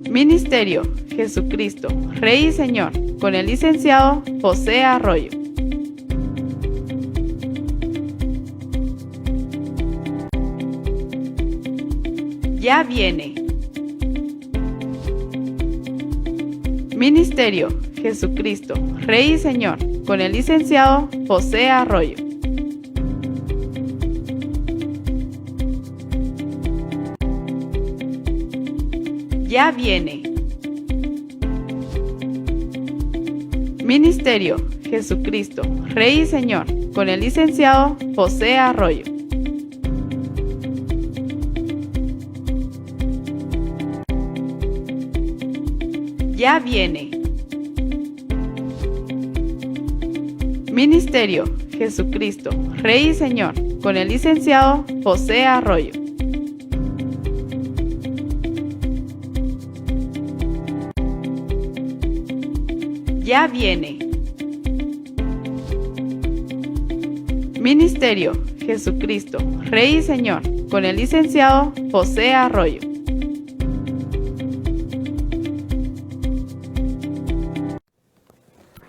Ministerio Jesucristo, Rey y Señor, con el licenciado José Arroyo. Ya viene. Ministerio Jesucristo, Rey y Señor, con el licenciado José Arroyo. Ya viene. Ministerio Jesucristo, Rey y Señor, con el licenciado José Arroyo. Ya viene. Ministerio Jesucristo, Rey y Señor, con el licenciado José Arroyo. Ya viene. Ministerio Jesucristo, Rey y Señor, con el licenciado José Arroyo.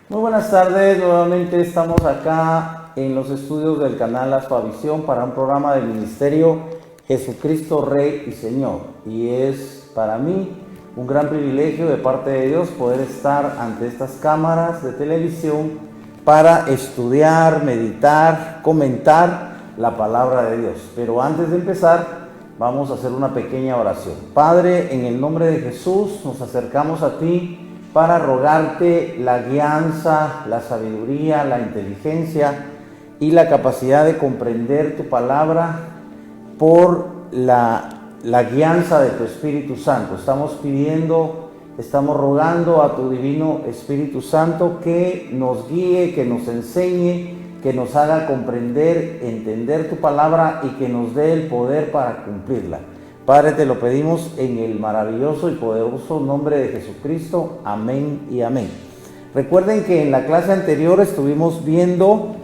Muy buenas tardes, nuevamente estamos acá en los estudios del canal Asfavisión para un programa del Ministerio Jesucristo Rey y Señor. Y es para mí un gran privilegio de parte de Dios poder estar ante estas cámaras de televisión para estudiar, meditar, comentar la palabra de Dios. Pero antes de empezar, vamos a hacer una pequeña oración. Padre, en el nombre de Jesús, nos acercamos a ti para rogarte la guianza, la sabiduría, la inteligencia y la capacidad de comprender tu palabra por la guianza de tu Espíritu Santo. Estamos rogando a tu divino Espíritu Santo que nos guíe, que nos enseñe, que nos haga comprender, entender tu palabra y que nos dé el poder para cumplirla. Padre, te lo pedimos en el maravilloso y poderoso nombre de Jesucristo. Amén y amén. Recuerden que en la clase anterior estuvimos viendo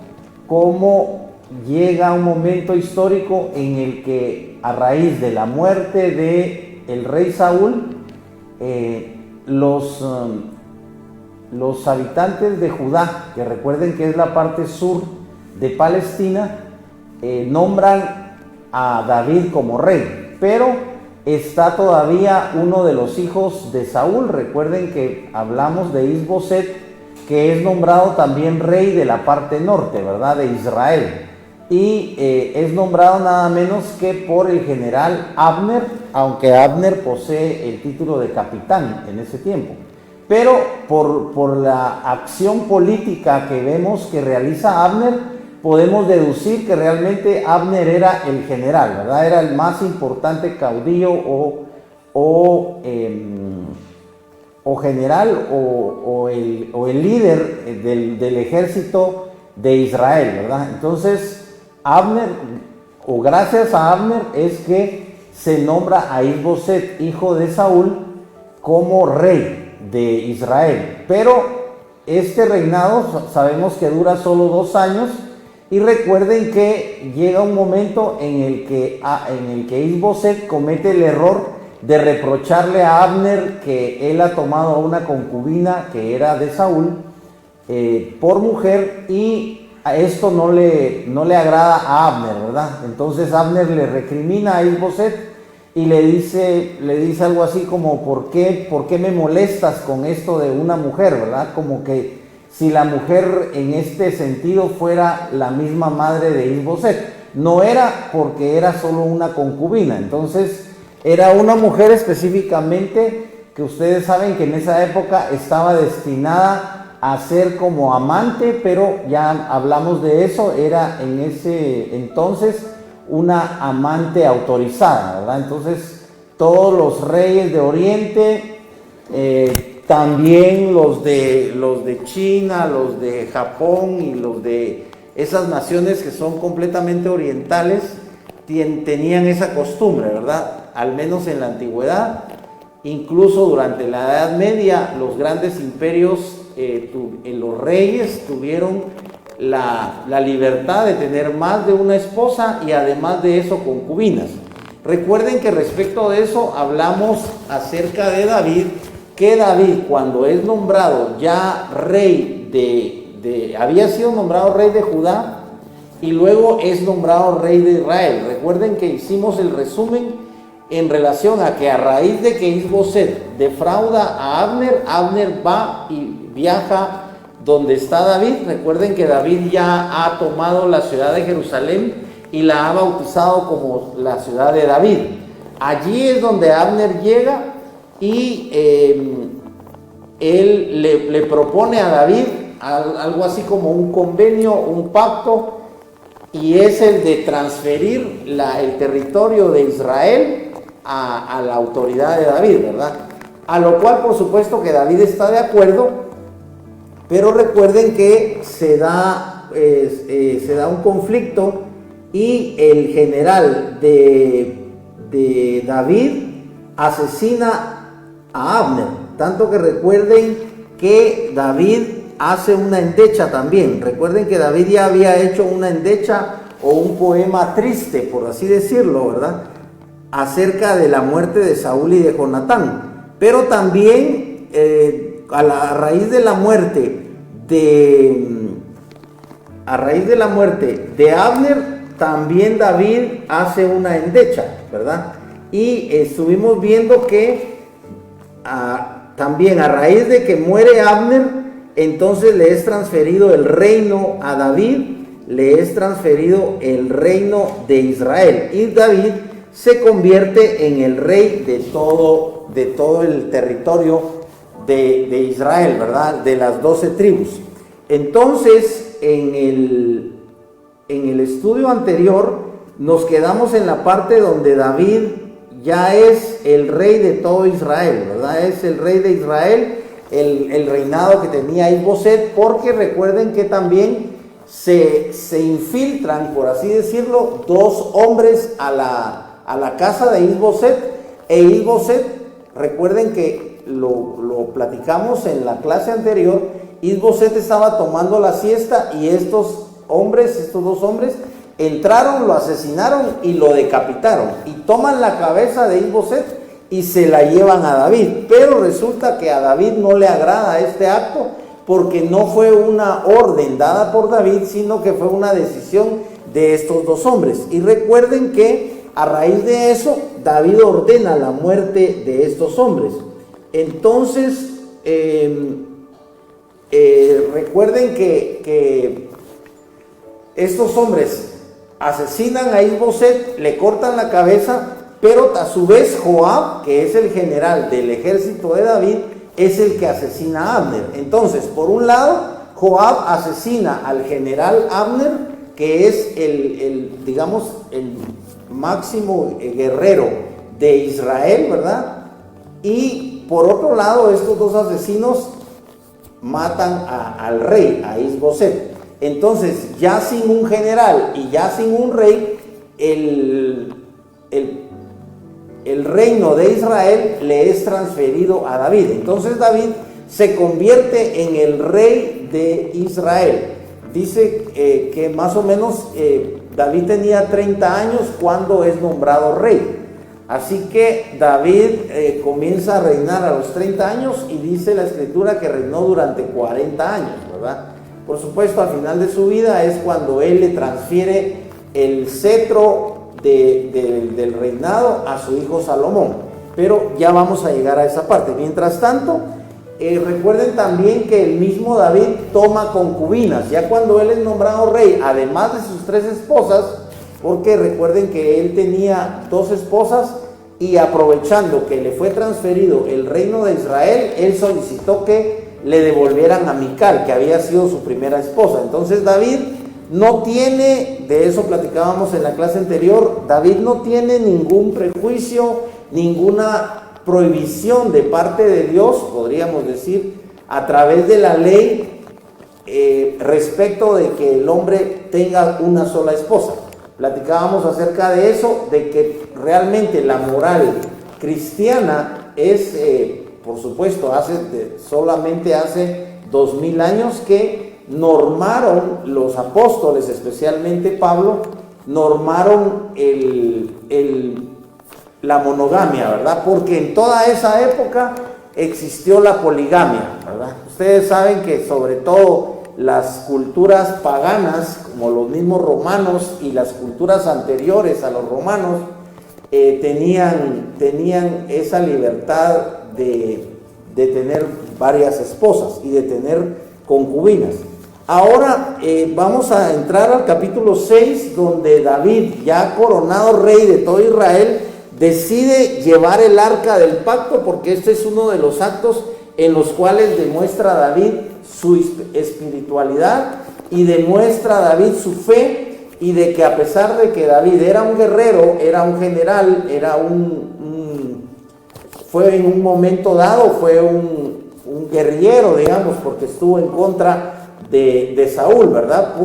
cómo llega un momento histórico en el que, a raíz de la muerte de el rey Saúl, los habitantes de Judá, que recuerden que es la parte sur de Palestina, nombran a David como rey. Pero está todavía uno de los hijos de Saúl. Recuerden que hablamos de Is-Boset, que es nombrado también rey de la parte norte, ¿verdad?, de Israel. Y es nombrado nada menos que por el general Abner, aunque Abner posee el título de capitán en ese tiempo. Pero por la acción política que vemos que realiza Abner, podemos deducir que realmente Abner era el general, ¿verdad? Era el más importante caudillo o general o el líder del ejército de Israel, ¿verdad? Entonces, Abner, o gracias a Abner, es que se nombra a Is-Boset, hijo de Saúl, como rey de Israel. Pero este reinado sabemos que dura solo 2 años. Y recuerden que llega un momento en el que Is-Boset comete el error de reprocharle a Abner que él ha tomado a una concubina que era de Saúl por mujer, y a esto no le agrada a Abner, ¿verdad? Entonces Abner le recrimina a Is-Boset y le dice algo así como: ¿por qué me molestas con esto de una mujer, verdad? Como que si la mujer en este sentido fuera la misma madre de Is-Boset. No era, porque era solo una concubina. Entonces era una mujer específicamente que ustedes saben que en esa época estaba destinada a ser como amante, pero ya hablamos de eso. Era en ese entonces una amante autorizada, ¿verdad? Entonces todos los reyes de Oriente, también los de China, los de Japón y los de esas naciones que son completamente orientales, tenían esa costumbre, ¿verdad? Al menos en la antigüedad, incluso durante la Edad Media, los grandes imperios, los reyes tuvieron la libertad de tener más de una esposa y además de eso concubinas. Recuerden que respecto de eso hablamos acerca de David, que David cuando es nombrado ya rey había sido nombrado rey de Judá y luego es nombrado rey de Israel. Recuerden que hicimos el resumen en relación a que a raíz de que Is-Boset defrauda a Abner, Abner va y viaja donde está David. Recuerden que David ya ha tomado la ciudad de Jerusalén y la ha bautizado como la ciudad de David. Allí es donde Abner llega y él le propone a David algo así como un convenio, un pacto, y es el de transferir el territorio de Israel a la autoridad de David, ¿verdad? A lo cual por supuesto que David está de acuerdo, pero recuerden que se da un conflicto y el general de David asesina a Abner, tanto que recuerden que David hace una endecha también. Recuerden que David ya había hecho una endecha o un poema triste, por así decirlo, ¿verdad?, acerca de la muerte de Saúl y de Jonatán. Pero también a raíz de la muerte de Abner, también David hace una endecha, ¿verdad? Y estuvimos viendo que también a raíz de que muere Abner, entonces le es transferido el reino a David, le es transferido el reino de Israel, y David se convierte en el rey de todo el territorio de Israel, ¿verdad?, de las 12 tribus. Entonces, en el estudio anterior nos quedamos en la parte donde David ya es el rey de todo Israel, ¿verdad? Es el rey de Israel, el reinado que tenía Is-Boset, porque recuerden que también se infiltran, por así decirlo, dos hombres a la casa de Is-Boset, e Is-Boset, recuerden que lo platicamos en la clase anterior, Is-Boset estaba tomando la siesta y estos dos hombres, entraron, lo asesinaron y lo decapitaron, y toman la cabeza de Is-Boset y se la llevan a David. Pero resulta que a David no le agrada este acto, porque no fue una orden dada por David, sino que fue una decisión de estos dos hombres. Y recuerden que a raíz de eso, David ordena la muerte de estos hombres. Entonces, recuerden que estos hombres asesinan a Is-Boset, le cortan la cabeza, pero a su vez Joab, que es el general del ejército de David, es el que asesina a Abner. Entonces, por un lado, Joab asesina al general Abner, que es el máximo guerrero de Israel, ¿verdad? Y por otro lado, estos dos asesinos matan al rey, a Is-Boset. Entonces, ya sin un general y ya sin un rey, el reino de Israel le es transferido a David. Entonces David se convierte en el rey de Israel. Dice que más o menos David tenía 30 años cuando es nombrado rey. Así que David comienza a reinar a los 30 años, y dice la escritura que reinó durante 40 años, ¿verdad? Por supuesto, al final de su vida es cuando él le transfiere el cetro del reinado a su hijo Salomón, pero ya vamos a llegar a esa parte. Mientras tanto, recuerden también que el mismo David toma concubinas, ya cuando él es nombrado rey, además de sus 3 esposas, porque recuerden que él tenía 2 esposas, y aprovechando que le fue transferido el reino de Israel, él solicitó que le devolvieran a Mical, que había sido su primera esposa. Entonces David no tiene, de eso platicábamos en la clase anterior, David no tiene ningún prejuicio, ninguna prohibición de parte de Dios, podríamos decir, a través de la ley, respecto de que el hombre tenga una sola esposa. Platicábamos acerca de eso, de que realmente la moral cristiana es, por supuesto, solamente hace 2000 años que normaron los apóstoles, especialmente Pablo, normaron la monogamia, ¿verdad? Porque en toda esa época existió la poligamia, ¿verdad? Ustedes saben que sobre todo las culturas paganas, como los mismos romanos y las culturas anteriores a los romanos, tenían esa libertad de tener varias esposas y de tener concubinas. Ahora vamos a entrar al capítulo 6, donde David, ya coronado rey de todo Israel, decide llevar el arca del pacto, porque este es uno de los actos en los cuales demuestra David su espiritualidad y demuestra David su fe, y de que a pesar de que David era un guerrero, era un general, fue en un momento dado, fue un guerrillero, digamos, porque estuvo en contra de Saúl, ¿verdad?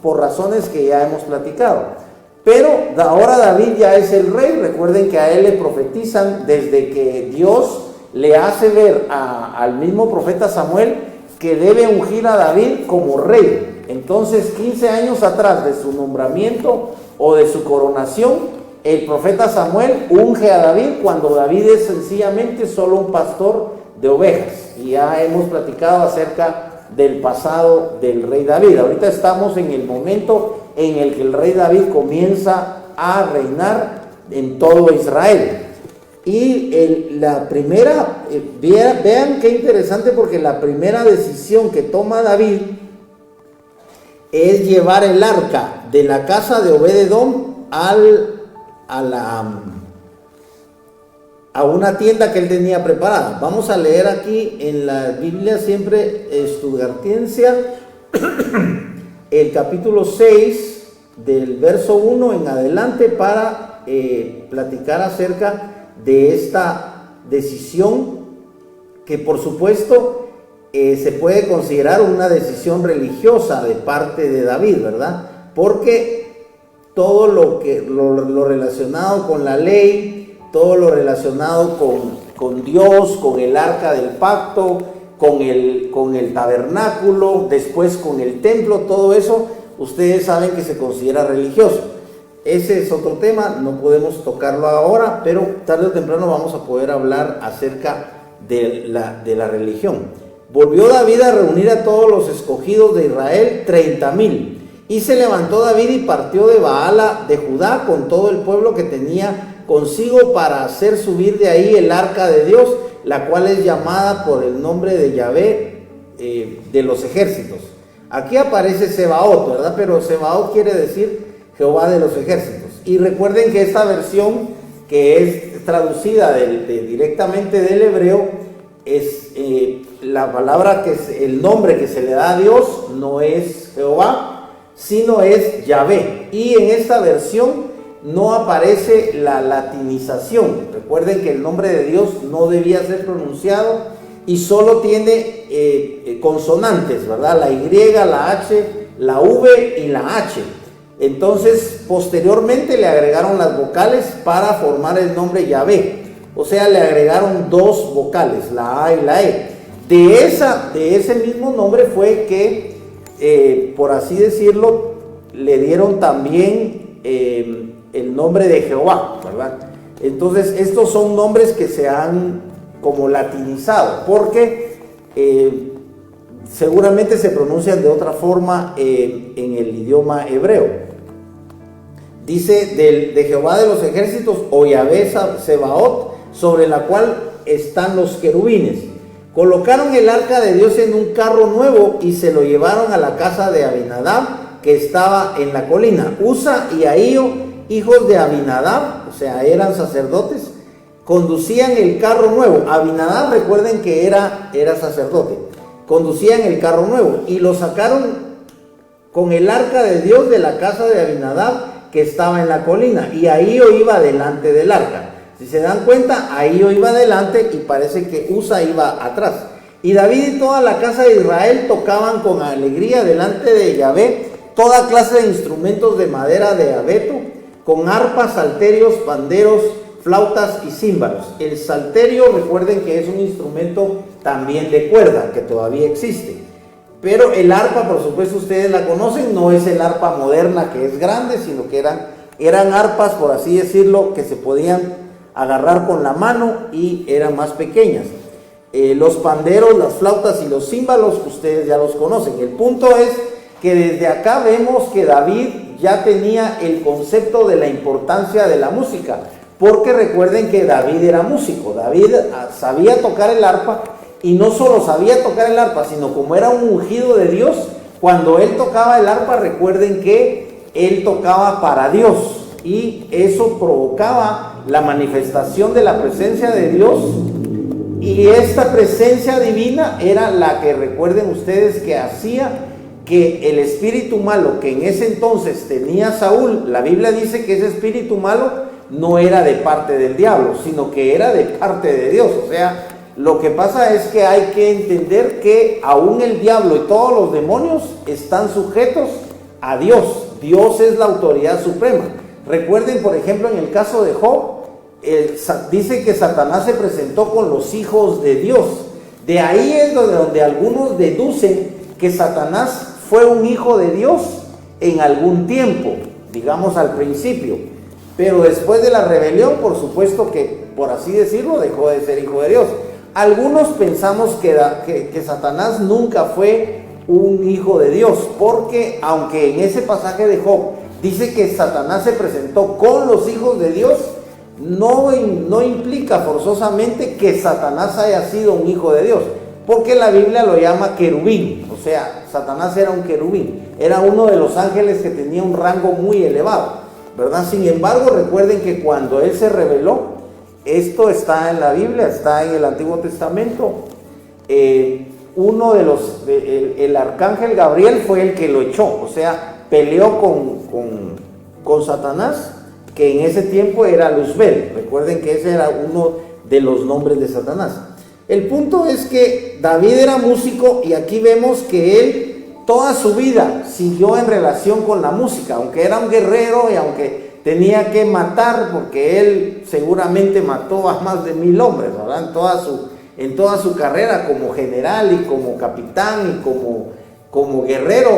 Por razones que ya hemos platicado. Pero ahora David ya es el rey. Recuerden que a él le profetizan desde que Dios le hace ver al mismo profeta Samuel que debe ungir a David como rey. Entonces, 15 años atrás de su nombramiento o de su coronación, el profeta Samuel unge a David cuando David es sencillamente solo un pastor de ovejas. Y ya hemos platicado acerca del pasado del rey David. Ahorita estamos en el momento en el que el rey David comienza a reinar en todo Israel. Y la primera, vean qué interesante, porque la primera decisión que toma David es llevar el arca de la casa de Obed-Edom a una tienda que él tenía preparada. Vamos a leer aquí en la Biblia siempre estudiantiense el capítulo 6 del verso 1 en adelante para platicar acerca de esta decisión que por supuesto se puede considerar una decisión religiosa de parte de David, ¿verdad? Porque todo lo relacionado con la ley, todo lo relacionado con Dios, con el arca del pacto, con el tabernáculo, después con el templo, todo eso, ustedes saben que se considera religioso. Ese es otro tema, no podemos tocarlo ahora, pero tarde o temprano vamos a poder hablar acerca de la religión. Volvió David a reunir a todos los escogidos de Israel, 30,000. Y se levantó David y partió de Baala de Judá con todo el pueblo que tenía consigo para hacer subir de ahí el arca de Dios, la cual es llamada por el nombre de Yahvé de los ejércitos. Aquí aparece Sebaot, ¿verdad? Pero Sebaot quiere decir Jehová de los ejércitos. Y recuerden que esta versión, que es traducida directamente del hebreo, es la palabra el nombre que se le da a Dios no es Jehová, sino es Yahvé. Y en esta versión no aparece la latinización. Recuerden que el nombre de Dios no debía ser pronunciado y solo tiene consonantes, ¿verdad? La Y, la H, la V y la H. Entonces, posteriormente le agregaron las vocales para formar el nombre Yahvé. O sea, le agregaron dos vocales, la A y la E. De ese mismo nombre fue que, por así decirlo, le dieron también el nombre de Jehová, ¿verdad? Entonces, estos son nombres que se han como latinizado, porque seguramente se pronuncian de otra forma en el idioma hebreo. Dice de Jehová de los ejércitos, o Yahvé Sebaot, sobre la cual están los querubines. Colocaron el arca de Dios en un carro nuevo y se lo llevaron a la casa de Abinadab, que estaba en la colina. Usa y Ahío, hijos de Abinadab, o sea, eran sacerdotes, conducían el carro nuevo. Abinadab, recuerden que era sacerdote. Conducían el carro nuevo y lo sacaron con el arca de Dios de la casa de Abinadab, que estaba en la colina, y Ahío iba delante del arca. Si se dan cuenta, Ahío iba delante y parece que Usa iba atrás. Y David y toda la casa de Israel tocaban con alegría delante de Yahvé toda clase de instrumentos de madera de abeto, con arpas, salterios, panderos, flautas y címbalos. El salterio, recuerden que es un instrumento también de cuerda, que todavía existe. Pero el arpa, por supuesto, ustedes la conocen, no es el arpa moderna que es grande, sino que eran arpas, por así decirlo, que se podían agarrar con la mano y eran más pequeñas. Los panderos, las flautas y los címbalos, ustedes ya los conocen. El punto es que desde acá vemos que David ya tenía el concepto de la importancia de la música, porque recuerden que David era músico. David sabía tocar el arpa, y no solo sabía tocar el arpa, sino como era un ungido de Dios, cuando él tocaba el arpa, recuerden que él tocaba para Dios, y eso provocaba la manifestación de la presencia de Dios. Y esta presencia divina era la que, recuerden ustedes, que hacía que el espíritu malo que en ese entonces tenía Saúl, la Biblia dice que ese espíritu malo no era de parte del diablo, sino que era de parte de Dios. O sea, lo que pasa es que hay que entender que aún el diablo y todos los demonios están sujetos a Dios. Dios es la autoridad suprema. Recuerden, por ejemplo, en el caso de Job, dice que Satanás se presentó con los hijos de Dios. De ahí es donde algunos deducen que Satanás fue un hijo de Dios en algún tiempo, digamos al principio, pero después de la rebelión, por supuesto que, por así decirlo, dejó de ser hijo de Dios. Algunos pensamos que Satanás nunca fue un hijo de Dios, porque aunque en ese pasaje de Job dice que Satanás se presentó con los hijos de Dios, no implica forzosamente que Satanás haya sido un hijo de Dios, porque la Biblia lo llama querubín. O sea, Satanás era un querubín, era uno de los ángeles que tenía un rango muy elevado, ¿verdad? Sin embargo, recuerden que cuando él se rebeló, esto está en la Biblia, está en el Antiguo Testamento, el arcángel Gabriel fue el que lo echó, o sea, peleó con Satanás, que en ese tiempo era Luzbel. Recuerden que ese era uno de los nombres de Satanás. El punto es que David era músico, y aquí vemos que él toda su vida siguió en relación con la música, aunque era un guerrero y aunque tenía que matar, porque él seguramente mató a más de 1000 hombres, ¿verdad? En toda su carrera como general y como capitán y como guerrero,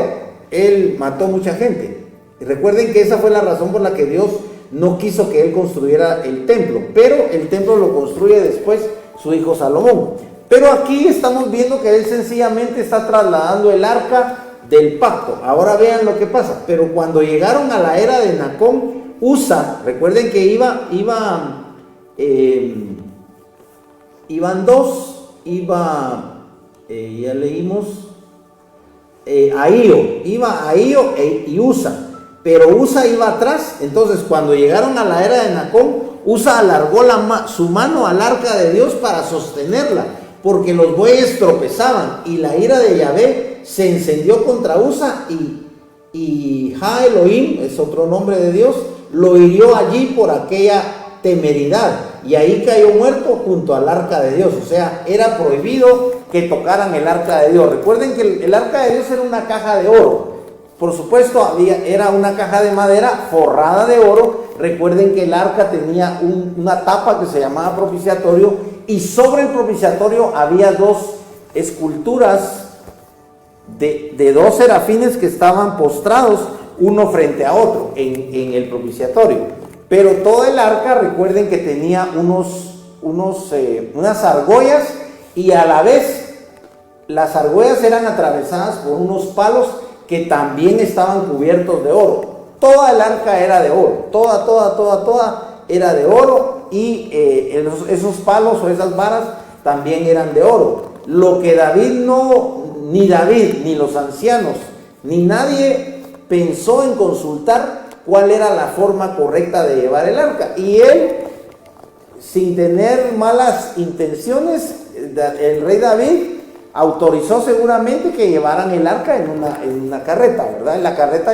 él mató mucha gente. Y recuerden que esa fue la razón por la que Dios no quiso que él construyera el templo, pero el templo lo construye después su hijo Salomón. Pero aquí estamos viendo que él sencillamente está trasladando el arca del pacto. Ahora vean lo que pasa. Pero cuando llegaron a la era de Nacón, Usa, recuerden que iban dos, ya leímos, Ahío y Usa, pero Usa iba atrás. Entonces cuando llegaron a la era de Nacón, Usa alargó su mano al arca de Dios para sostenerla, porque los bueyes tropezaban, y la ira de Yahvé se encendió contra Usa, y Ja Elohim, es otro nombre de Dios, lo hirió allí por aquella temeridad, y ahí cayó muerto junto al arca de Dios. O sea, era prohibido que tocaran el arca de Dios. Recuerden que el arca de Dios era una caja de oro. Por supuesto, era una caja de madera forrada de oro. Recuerden que el arca tenía una tapa que se llamaba propiciatorio, y sobre el propiciatorio había dos esculturas de dos serafines que estaban postrados uno frente a otro en el propiciatorio. Pero todo el arca, recuerden que tenía unas argollas, y a la vez las argollas eran atravesadas por unos palos que también estaban cubiertos de oro. Toda el arca era de oro, toda era de oro, y esos palos o esas varas también eran de oro. Lo que ni David, ni los ancianos, ni nadie pensó en consultar cuál era la forma correcta de llevar el arca. Y él, sin tener malas intenciones, el rey David autorizó seguramente que llevaran el arca en una carreta, ¿verdad? La carreta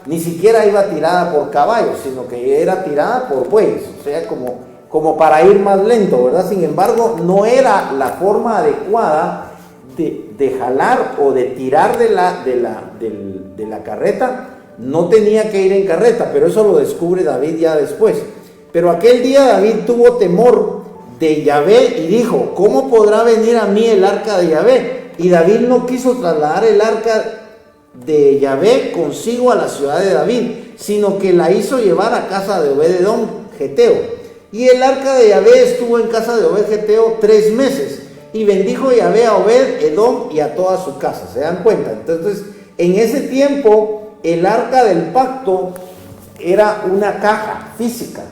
ni siquiera iba tirada por caballos, sino que era tirada por bueyes, o sea, como para ir más lento, ¿verdad? Sin embargo, no era la forma adecuada de jalar o de tirar de la carreta. No tenía que ir en carreta, pero eso lo descubre David ya después. Pero aquel día David tuvo temor de Yahvé y dijo: ¿cómo podrá venir a mí el arca de Yahvé? Y David no quiso trasladar el arca de Yahvé consigo a la ciudad de David, sino que la hizo llevar a casa de Obed-edom geteo. Y el arca de Yahvé estuvo en casa de Obed Geteo 3 meses. Y bendijo Yahvé a Obed, Edom y a toda su casa. ¿Se dan cuenta? Entonces, en ese tiempo, el arca del pacto era una caja física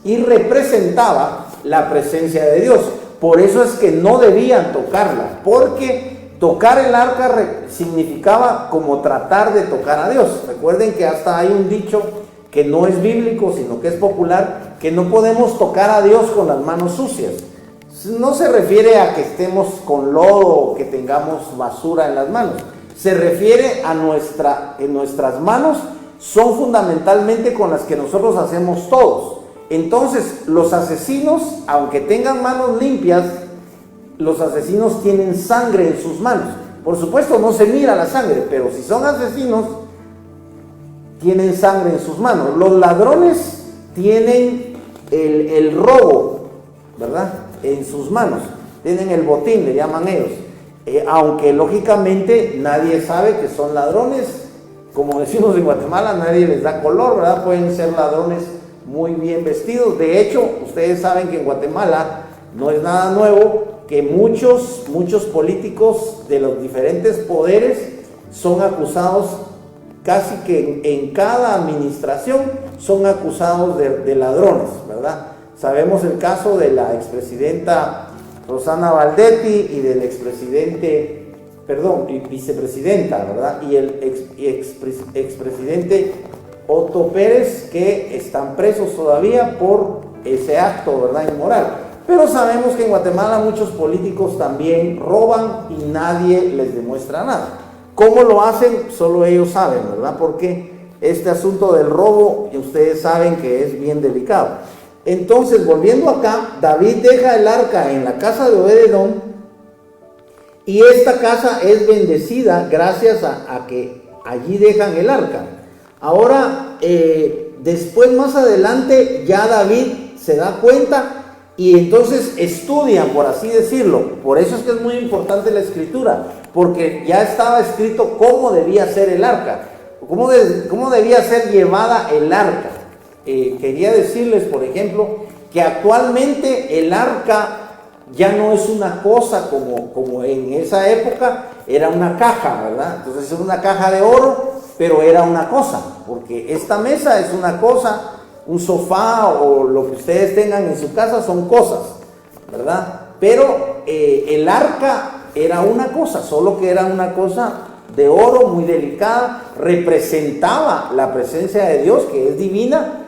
y representaba la presencia de Dios. Por eso es que no debían tocarla, porque tocar el arca significaba como tratar de tocar a Dios. Recuerden que hasta hay un dicho que no es bíblico, sino que es popular, que no podemos tocar a Dios con las manos sucias. No se refiere a que estemos con lodo o que tengamos basura en las manos. Se refiere a nuestras manos son fundamentalmente con las que nosotros hacemos todos. Entonces, los asesinos, aunque tengan manos limpias, los asesinos tienen sangre en sus manos. Por supuesto, no se mira la sangre, pero si son asesinos, tienen sangre en sus manos. Los ladrones tienen el robo, ¿verdad?, en sus manos. Tienen el botín, le llaman ellos. Aunque lógicamente nadie sabe que son ladrones. Como decimos en Guatemala, nadie les da color, ¿verdad? Pueden ser ladrones muy bien vestidos. De hecho, ustedes saben que en Guatemala no es nada nuevo que muchos políticos de los diferentes poderes son acusados, casi que en cada administración son acusados de ladrones, ¿verdad? Sabemos el caso de la expresidenta Rosana Valdetti y del vicepresidenta, ¿verdad? Y el expresidente Otto Pérez, que están presos todavía por ese acto, ¿verdad?, inmoral. Pero sabemos que en Guatemala muchos políticos también roban y nadie les demuestra nada. ¿Cómo lo hacen? Solo ellos saben, ¿verdad? Porque este asunto del robo, ustedes saben que es bien delicado. Entonces, volviendo acá, David deja el arca en la casa de Obed-Edom, y esta casa es bendecida gracias a que allí dejan el arca. Ahora, después más adelante, ya David se da cuenta y entonces estudian, por así decirlo. Por eso es que es muy importante la escritura, porque ya estaba escrito cómo debía ser el arca, cómo debía ser llevada el arca. Quería decirles, por ejemplo, que actualmente el arca ya no es una cosa como en esa época, era una caja, ¿verdad? Entonces es una caja de oro, pero era una cosa, porque esta mesa es una cosa, un sofá o lo que ustedes tengan en su casa son cosas, ¿verdad? Pero el arca era una cosa, solo que era una cosa de oro muy delicada, representaba la presencia de Dios, que es divina.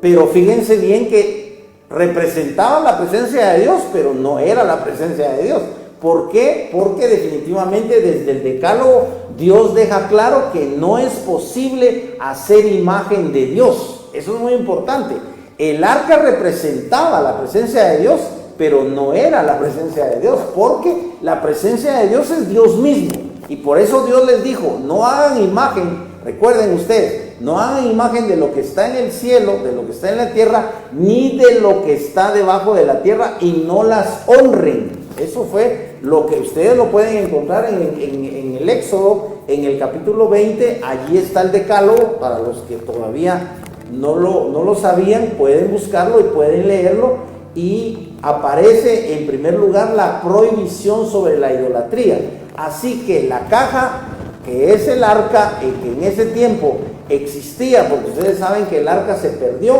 Pero fíjense bien que representaba la presencia de Dios, pero no era la presencia de Dios. ¿Por qué? Porque definitivamente desde el Decálogo Dios deja claro que no es posible hacer imagen de Dios. Eso es muy importante. El arca representaba la presencia de Dios, pero no era la presencia de Dios, porque la presencia de Dios es Dios mismo. Y por eso Dios les dijo, no hagan imagen, recuerden ustedes, no hagan imagen de lo que está en el cielo, de lo que está en la tierra, ni de lo que está debajo de la tierra, y no las honren. Eso fue lo que ustedes lo pueden encontrar en el Éxodo, en el capítulo 20, allí está el Decálogo. Para los que todavía no lo sabían, pueden buscarlo y pueden leerlo, y aparece en primer lugar la prohibición sobre la idolatría. Así que la caja, que es el arca, que en ese tiempo existía, porque ustedes saben que el arca se perdió,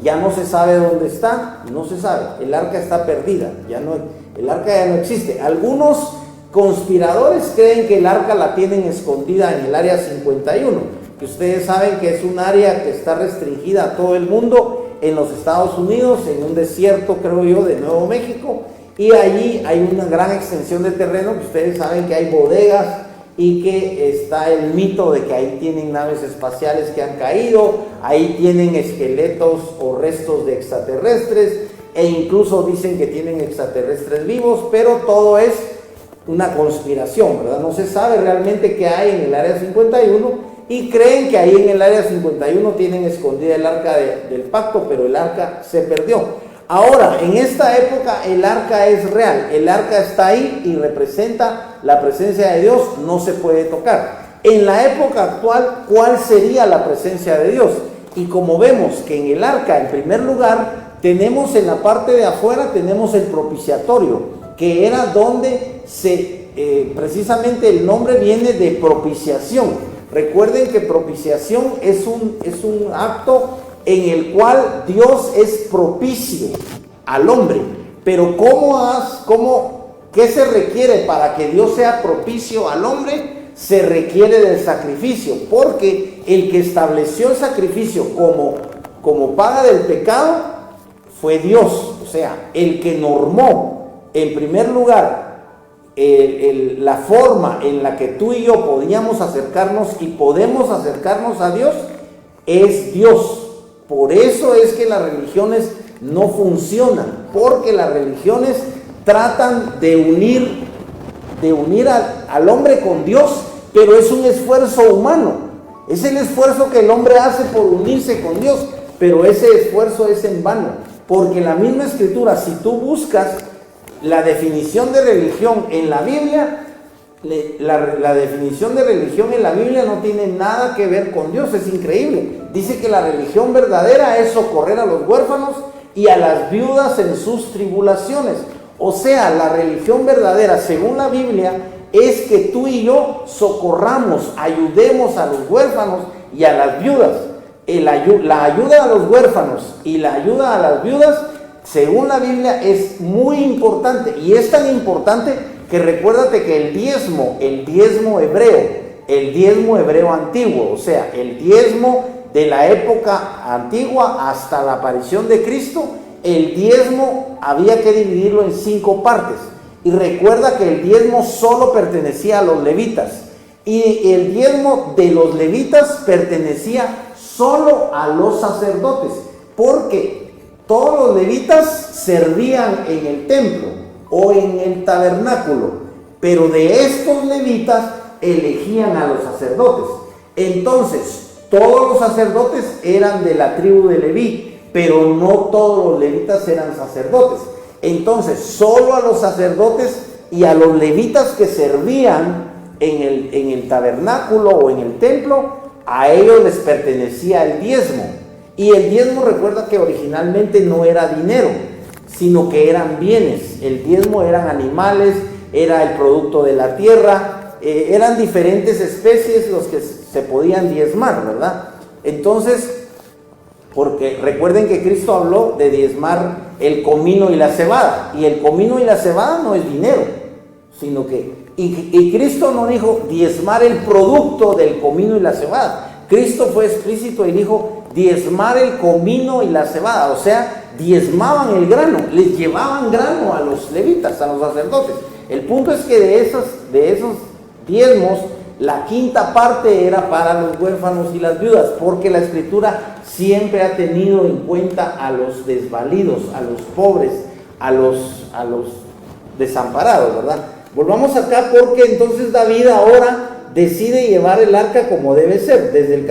ya no se sabe dónde está, no se sabe, el arca está perdida, el arca ya no existe. Algunos conspiradores creen que el arca la tienen escondida en el área 51, que ustedes saben que es un área que está restringida a todo el mundo en los Estados Unidos, en un desierto, creo yo, de Nuevo México, y allí hay una gran extensión de terreno, que ustedes saben que hay bodegas, y que está el mito de que ahí tienen naves espaciales que han caído, ahí tienen esqueletos o restos de extraterrestres, e incluso dicen que tienen extraterrestres vivos, pero todo es una conspiración, ¿verdad? No se sabe realmente qué hay en el área 51, y creen que ahí en el área 51 tienen escondida el arca del pacto, pero el arca se perdió. Ahora, en esta época el arca es real, el arca está ahí y representa la presencia de Dios, no se puede tocar. En la época actual, ¿cuál sería la presencia de Dios? Y como vemos que en el arca, en primer lugar, tenemos en la parte de afuera, tenemos el propiciatorio, que era donde precisamente el nombre viene de propiciación. Recuerden que propiciación es un acto en el cual Dios es propicio al hombre. Pero ¿qué se requiere para que Dios sea propicio al hombre? Se requiere del sacrificio, porque el que estableció el sacrificio como paga del pecado fue Dios. O sea, el que normó en primer lugar la forma en la que tú y yo podíamos acercarnos y podemos acercarnos a Dios es Dios. Por eso es que las religiones no funcionan, porque las religiones tratan de unir al hombre con Dios, pero es un esfuerzo humano. Es el esfuerzo que el hombre hace por unirse con Dios, pero ese esfuerzo es en vano, porque la misma Escritura, si tú buscas la definición de religión en la Biblia, la definición de religión en la Biblia no tiene nada que ver con Dios. Es increíble. Dice que la religión verdadera es socorrer a los huérfanos y a las viudas en sus tribulaciones. O sea, la religión verdadera, según la Biblia, es que tú y yo socorramos, ayudemos a los huérfanos y a las viudas. La ayuda a los huérfanos y la ayuda a las viudas, según la Biblia, es muy importante. Y es tan importante que recuérdate que el diezmo hebreo antiguo, o sea, el diezmo de la época antigua hasta la aparición de Cristo, el diezmo había que dividirlo en 5 partes. Y recuerda que el diezmo solo pertenecía a los levitas. Y el diezmo de los levitas pertenecía solo a los sacerdotes, porque todos los levitas servían en el templo o en el tabernáculo, pero de estos levitas elegían a los sacerdotes. Entonces, todos los sacerdotes eran de la tribu de Leví, pero no todos los levitas eran sacerdotes. Entonces, solo a los sacerdotes y a los levitas que servían en el tabernáculo o en el templo, a ellos les pertenecía el diezmo. Y el diezmo, recuerda que originalmente no era dinero, sino que eran bienes. El diezmo eran animales, era el producto de la tierra, eran diferentes especies los que se podían diezmar, ¿verdad? Entonces, porque recuerden que Cristo habló de diezmar el comino y la cebada, y el comino y la cebada no es dinero, sino que, y Cristo no dijo diezmar el producto del comino y la cebada. Cristo fue explícito y dijo diezmar el comino y la cebada, o sea, diezmaban el grano, les llevaban grano a los levitas, a los sacerdotes. El punto es que de esos diezmos, la quinta parte era para los huérfanos y las viudas, porque la Escritura siempre ha tenido en cuenta a los desvalidos, a los pobres, a los desamparados, ¿verdad? Volvamos acá, porque entonces David ahora decide llevar el arca como debe ser, desde el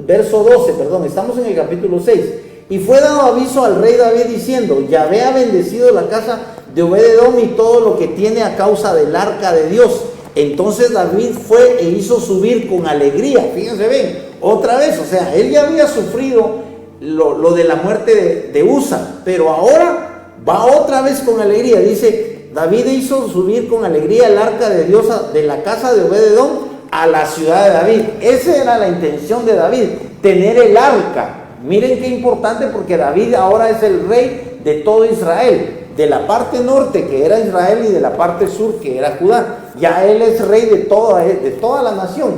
verso 12, estamos en el capítulo 6. Y fue dado aviso al rey David diciendo: Yahvé ha bendecido la casa de Obed-edom y todo lo que tiene a causa del arca de Dios. Entonces David fue e hizo subir con alegría. Fíjense, ven, otra vez, o sea, él ya había sufrido lo de la muerte de Usa, pero ahora va otra vez con alegría. Dice: David hizo subir con alegría el arca de Dios de la casa de Obed-edom a la ciudad de David. Esa era la intención de David, tener el arca. Miren qué importante, porque David ahora es el rey de todo Israel, de la parte norte, que era Israel, y de la parte sur, que era Judá. Ya él es rey de toda la nación.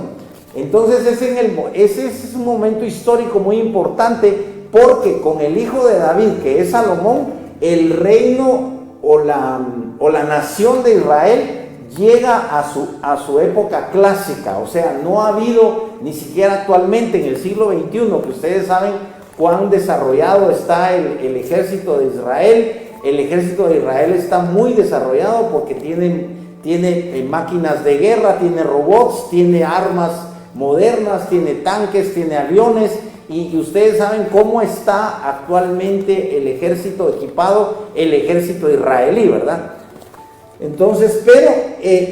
Entonces ese es un momento histórico muy importante, porque con el hijo de David, que es Salomón, el reino o la nación de Israel llega a su época clásica. O sea, no ha habido ni siquiera actualmente en el siglo XXI, que ustedes saben cuán desarrollado está el ejército de Israel. El ejército de Israel está muy desarrollado porque tiene máquinas de guerra, tiene robots, tiene armas modernas, tiene tanques, tiene aviones. Y ustedes saben cómo está actualmente el ejército equipado, el ejército israelí, ¿verdad? Entonces, pero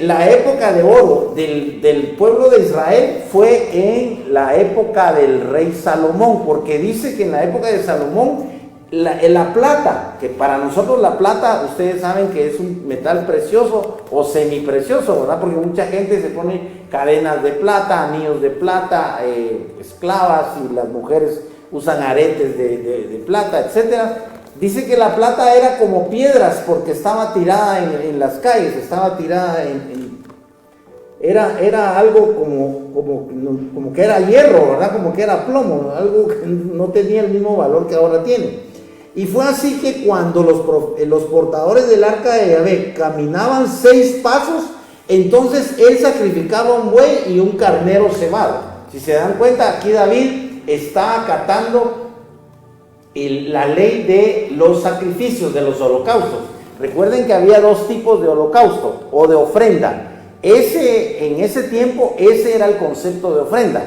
la época de oro del pueblo de Israel fue en la época del rey Salomón, porque dice que en la época de Salomón La plata, que para nosotros la plata, ustedes saben que es un metal precioso o semiprecioso, ¿verdad? Porque mucha gente se pone cadenas de plata, anillos de plata, esclavas, y las mujeres usan aretes de plata, etcétera. Dice que la plata era como piedras porque estaba tirada en las calles, estaba tirada era algo como que era hierro, ¿verdad? Como que era plomo, algo que no tenía el mismo valor que ahora tiene. Y fue así que cuando los portadores del arca de Yahvé caminaban 6 pasos, entonces él sacrificaba un buey y un carnero cebado. Si se dan cuenta, aquí David está acatando la ley de los sacrificios, de los holocaustos. Recuerden que había 2 tipos de holocausto o de ofrenda. En ese tiempo, ese era el concepto de ofrenda.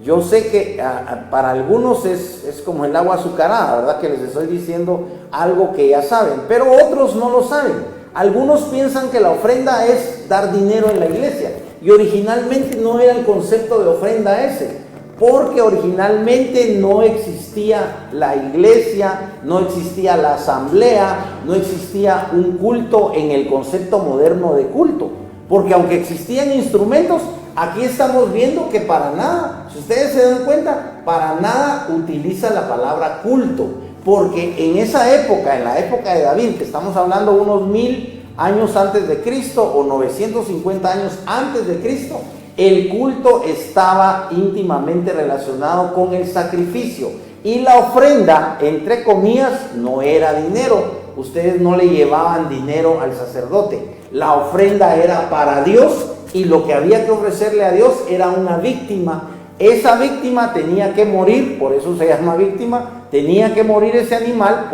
Yo sé que para algunos es como el agua azucarada, ¿verdad? Que les estoy diciendo algo que ya saben, pero otros no lo saben. Algunos piensan que la ofrenda es dar dinero en la iglesia, y originalmente no era el concepto de ofrenda ese, porque originalmente no existía la iglesia, no existía la asamblea, no existía un culto en el concepto moderno de culto. Porque aunque existían instrumentos, aquí estamos viendo que para nada, si ustedes se dan cuenta, para nada utiliza la palabra culto. Porque en esa época, en la época de David, que estamos hablando unos 1000 años antes de Cristo o 950 años antes de Cristo, el culto estaba íntimamente relacionado con el sacrificio. Y la ofrenda, entre comillas, no era dinero. Ustedes no le llevaban dinero al sacerdote. La ofrenda era para Dios, y lo que había que ofrecerle a Dios era una víctima. Esa víctima tenía que morir, por eso se llama víctima. Tenía que morir ese animal,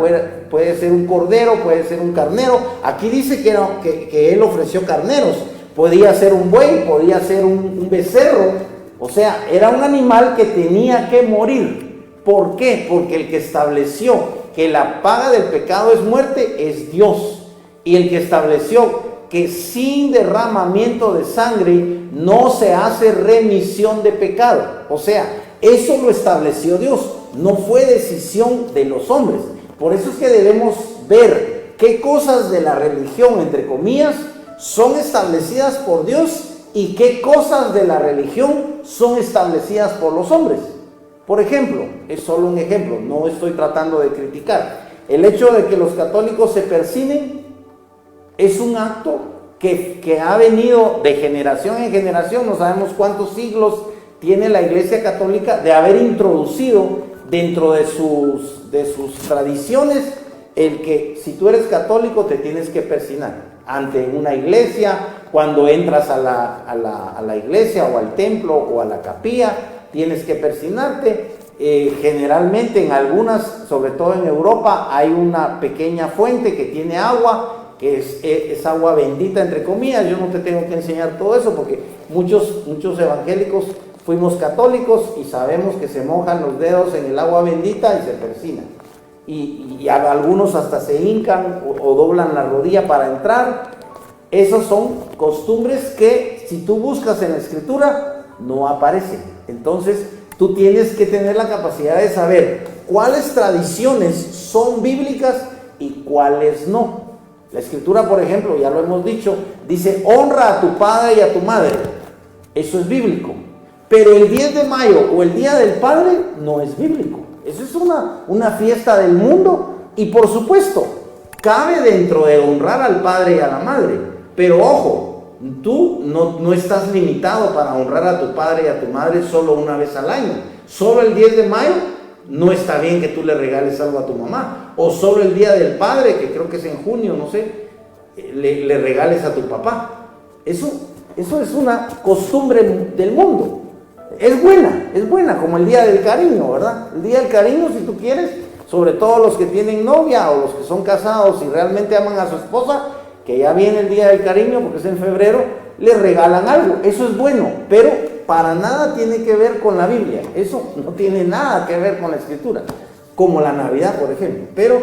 puede ser un cordero, puede ser un carnero. Aquí dice que él ofreció carneros. Podía ser un buey, podía ser un becerro. O sea, era un animal que tenía que morir. ¿Por qué? Porque el que estableció que la paga del pecado es muerte es Dios. Y el que estableció que sin derramamiento de sangre no se hace remisión de pecado. O sea, eso lo estableció Dios, no fue decisión de los hombres. Por eso es que debemos ver qué cosas de la religión, entre comillas, son establecidas por Dios y qué cosas de la religión son establecidas por los hombres. Por ejemplo, es solo un ejemplo, no estoy tratando de criticar. El hecho de que los católicos se persinen es un acto que ha venido de generación en generación. No sabemos cuántos siglos tiene la Iglesia Católica de haber introducido dentro de sus tradiciones el que si tú eres católico te tienes que persinar ante una iglesia. Cuando entras a la iglesia o al templo o a la capilla, tienes que persinarte. Generalmente en algunas, sobre todo en Europa, hay una pequeña fuente que tiene agua, que es agua bendita, entre comillas. Yo no te tengo que enseñar todo eso porque muchos evangélicos fuimos católicos y sabemos que se mojan los dedos en el agua bendita y se persinan. Y algunos hasta se hincan o doblan la rodilla para entrar. Esas son costumbres que si tú buscas en la escritura no aparecen. Entonces tú tienes que tener la capacidad de saber cuáles tradiciones son bíblicas y cuáles no. La escritura, por ejemplo, ya lo hemos dicho, dice honra a tu padre y a tu madre. Eso es bíblico. Pero el 10 de mayo o el Día del Padre no es bíblico. Eso es una fiesta del mundo, y por supuesto cabe dentro de honrar al padre y a la madre. Pero ojo, tú no estás limitado para honrar a tu padre y a tu madre solo una vez al año. Solo el 10 de mayo no está bien que tú le regales algo a tu mamá. O solo el Día del Padre, que creo que es en junio, no sé, le regales a tu papá. Eso es una costumbre del mundo. Es buena, como el Día del Cariño, ¿verdad? El Día del Cariño, si tú quieres, sobre todo los que tienen novia o los que son casados y realmente aman a su esposa, que ya viene el Día del Cariño porque es en febrero, le regalan algo. Eso es bueno, pero para nada tiene que ver con la Biblia. Eso no tiene nada que ver con la Escritura, como la Navidad, por ejemplo. Pero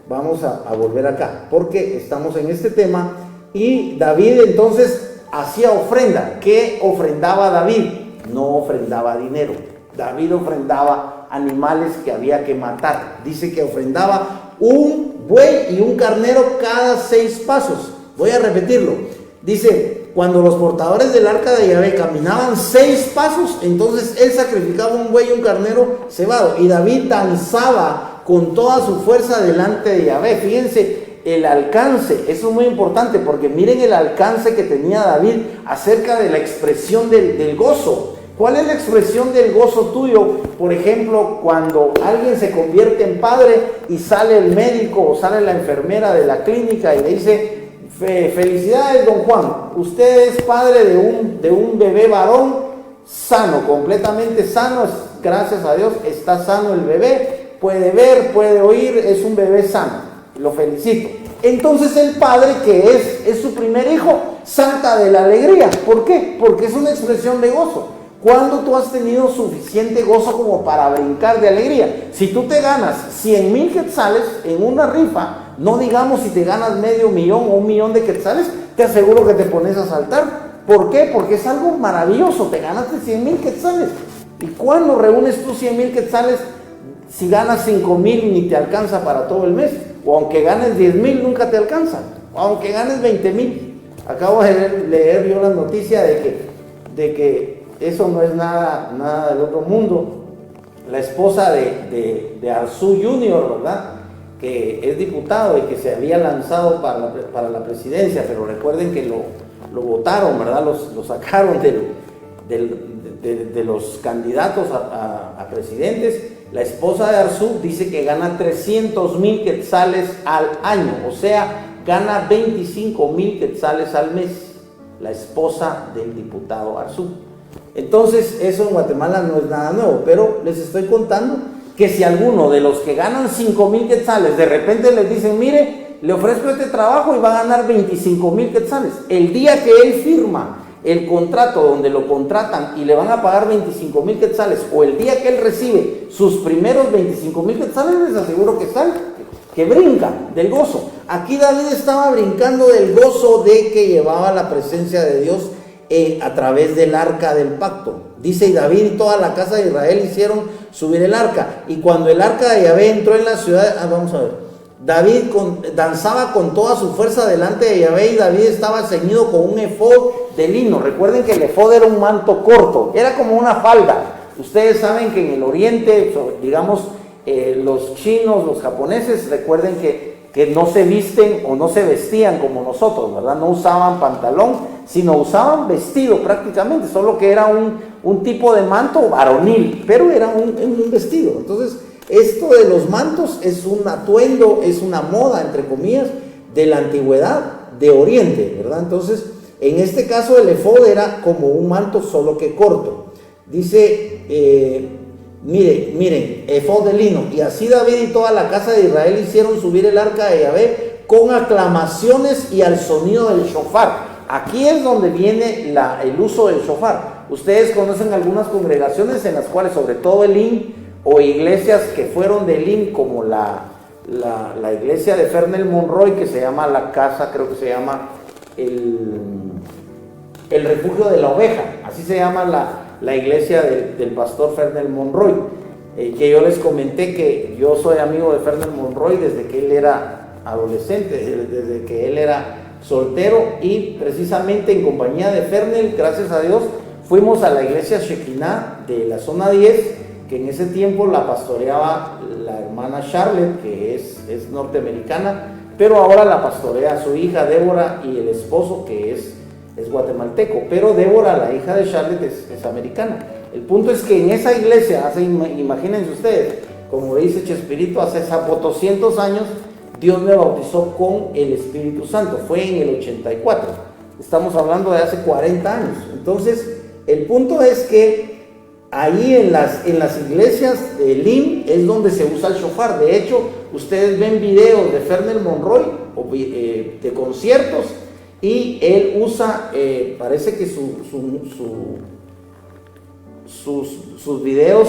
vamos a volver acá, porque estamos en este tema. Y David entonces hacía ofrenda. ¿Qué ofrendaba David? No ofrendaba dinero. David ofrendaba animales que había que matar. Dice que ofrendaba un buey y un carnero cada 6 pasos. Voy a repetirlo. Dice, cuando los portadores del arca de Yahvé caminaban 6 pasos, entonces él sacrificaba un buey y un carnero cebado. Y David danzaba con toda su fuerza delante de Yahvé. Fíjense el alcance, eso es muy importante, porque miren el alcance que tenía David acerca de la expresión del gozo. ¿Cuál es la expresión del gozo tuyo? Por ejemplo, cuando alguien se convierte en padre y sale el médico o sale la enfermera de la clínica y le dice: felicidades, don Juan, usted es padre de un bebé varón sano, completamente sano, gracias a Dios está sano el bebé, puede ver, puede oír, es un bebé sano, lo felicito. Entonces el padre, que es su primer hijo, salta de la alegría. ¿Por qué? Porque es una expresión de gozo. ¿Cuándo tú has tenido suficiente gozo como para brincar de alegría? Si tú te ganas 100,000 quetzales en una rifa, no digamos si te ganas $500,000 o $1,000,000 de quetzales, te aseguro que te pones a saltar. ¿Por qué? Porque es algo maravilloso, te ganaste 100,000 quetzales. ¿Y cuándo reúnes tú 100,000 quetzales? Si ganas 5,000 ni te alcanza para todo el mes, o aunque ganes 10,000 nunca te alcanza, o aunque ganes 20,000. Acabo de leer yo la noticia de que eso no es nada del otro mundo. La esposa de Arzú Junior, ¿verdad?, que es diputado y que se había lanzado para la presidencia, pero recuerden que lo votaron, ¿verdad?, lo sacaron de los candidatos a presidentes. La esposa de Arzú dice que gana 300,000 quetzales al año, o sea, gana 25,000 quetzales al mes, la esposa del diputado Arzú. Entonces, eso en Guatemala no es nada nuevo, pero les estoy contando que si alguno de los que ganan 5,000 quetzales de repente les dicen: mire, le ofrezco este trabajo y va a ganar 25,000 quetzales, el día que él firma el contrato donde lo contratan y le van a pagar 25,000 quetzales, o el día que él recibe sus primeros 25,000 quetzales, les aseguro que sale, que brinca del gozo. Aquí David estaba brincando del gozo de que llevaba la presencia de Dios a través del arca del pacto. Dice: y David y toda la casa de Israel hicieron subir el arca. Y cuando el arca de Yahvé entró en la ciudad, vamos a ver, David danzaba con toda su fuerza delante de Yahvé, y David estaba ceñido con un efod de lino. Recuerden que el efod era un manto corto, era como una falda. Ustedes saben que en el oriente, digamos, los chinos, los japoneses, recuerden que no se visten o no se vestían como nosotros, ¿verdad? No usaban pantalón, sino usaban vestido prácticamente, solo que era un tipo de manto varonil, pero era un vestido. Entonces, esto de los mantos es un atuendo, es una moda, entre comillas, de la antigüedad de Oriente, ¿verdad? Entonces, en este caso el efod era como un manto, solo que corto. Dice, miren, efod de lino. Y así David y toda la casa de Israel hicieron subir el arca de Yahvé con aclamaciones y al sonido del shofar. Aquí es donde viene el uso del shofar. Ustedes conocen algunas congregaciones en las cuales, sobre todo Elim, o iglesias que fueron de Elim, como la iglesia de Fernel Monroy, que se llama la casa, creo que se llama el refugio de la oveja, así se llama la iglesia del pastor Fernel Monroy, que yo les comenté que yo soy amigo de Fernel Monroy desde que él era adolescente, desde que él era soltero, y precisamente en compañía de Fernel, gracias a Dios, fuimos a la iglesia Shekinah de la zona 10, que en ese tiempo la pastoreaba la hermana Charlotte, que es norteamericana, pero ahora la pastorea su hija Débora y el esposo, que es guatemalteco, pero Débora, la hija de Charlotte, es americana. El punto es que en esa iglesia, imagínense ustedes, como dice Chespirito, hace 200 años, Dios me bautizó con el Espíritu Santo, fue en el 84, estamos hablando de hace 40 años. Entonces, el punto es que ahí en las iglesias de Elim es donde se usa el shofar. De hecho, ustedes ven videos de Fernel Monroy de conciertos, y él usa, parece que sus videos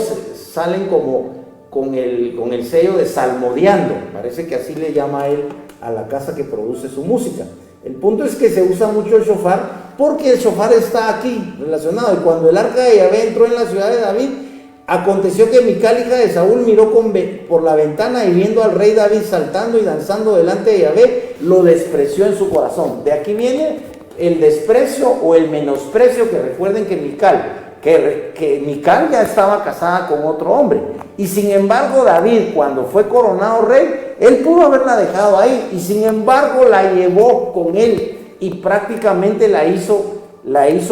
salen como con el sello de salmodiando, parece que así le llama él a la casa que produce su música. El punto es que se usa mucho el shofar porque el shofar está aquí relacionado, y cuando el arca de Yahvé entró en la ciudad de David, Aconteció que Mical, hija de Saúl, miró por la ventana y viendo al rey David saltando y danzando delante de Yahvé, lo despreció en su corazón. De aquí viene el desprecio o el menosprecio, que recuerden que Mical ya estaba casada con otro hombre. Y sin embargo David, cuando fue coronado rey, él pudo haberla dejado ahí, y sin embargo la llevó con él y prácticamente la hizo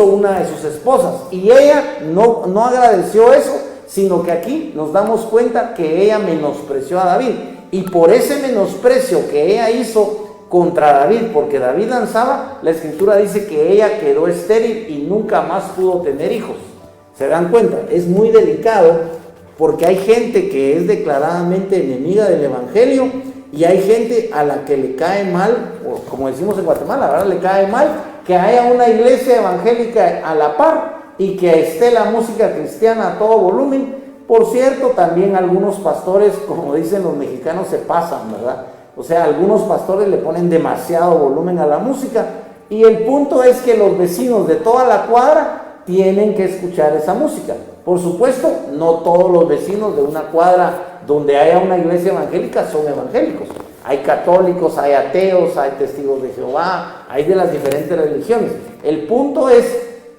una de sus esposas. Y ella no agradeció eso, sino que aquí nos damos cuenta que ella menospreció a David. Y por ese menosprecio que ella hizo contra David, porque David danzaba, la escritura dice que ella quedó estéril y nunca más pudo tener hijos. ¿Se dan cuenta? Es muy delicado, porque hay gente que es declaradamente enemiga del evangelio, y hay gente a la que le cae mal, o como decimos en Guatemala, ¿verdad? Le cae mal que haya una iglesia evangélica a la par y que esté la música cristiana a todo volumen. Por cierto, también algunos pastores, como dicen los mexicanos, se pasan, ¿verdad? O sea, algunos pastores le ponen demasiado volumen a la música, y el punto es que los vecinos de toda la cuadra tienen que escuchar esa música. Por supuesto, no todos los vecinos de una cuadra donde haya una iglesia evangélica son evangélicos. Hay católicos, hay ateos, hay testigos de Jehová, hay de las diferentes religiones. El punto es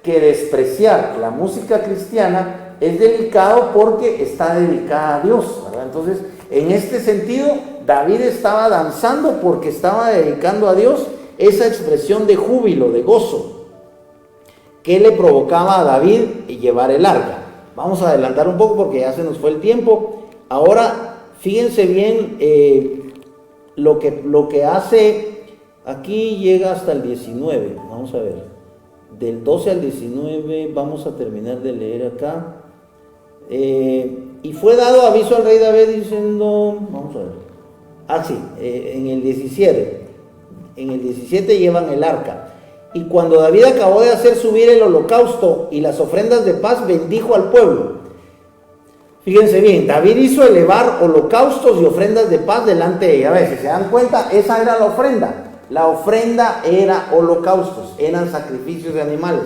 que despreciar la música cristiana es delicado porque está dedicada a Dios, ¿verdad? Entonces, en este sentido, David estaba danzando porque estaba dedicando a Dios esa expresión de júbilo, de gozo, que le provocaba a David llevar el arca. Vamos a adelantar un poco porque ya se nos fue el tiempo. Ahora, fíjense bien lo que hace, aquí llega hasta el 19, vamos a ver, del 12 al 19, vamos a terminar de leer acá. Y fue dado aviso al rey David diciendo, vamos a ver, en el 17 llevan el arca. Y cuando David acabó de hacer subir el holocausto y las ofrendas de paz, bendijo al pueblo. Fíjense bien, David hizo elevar holocaustos y ofrendas de paz delante de ella. A ver, si se dan cuenta, esa era la ofrenda. La ofrenda era holocaustos, eran sacrificios de animales.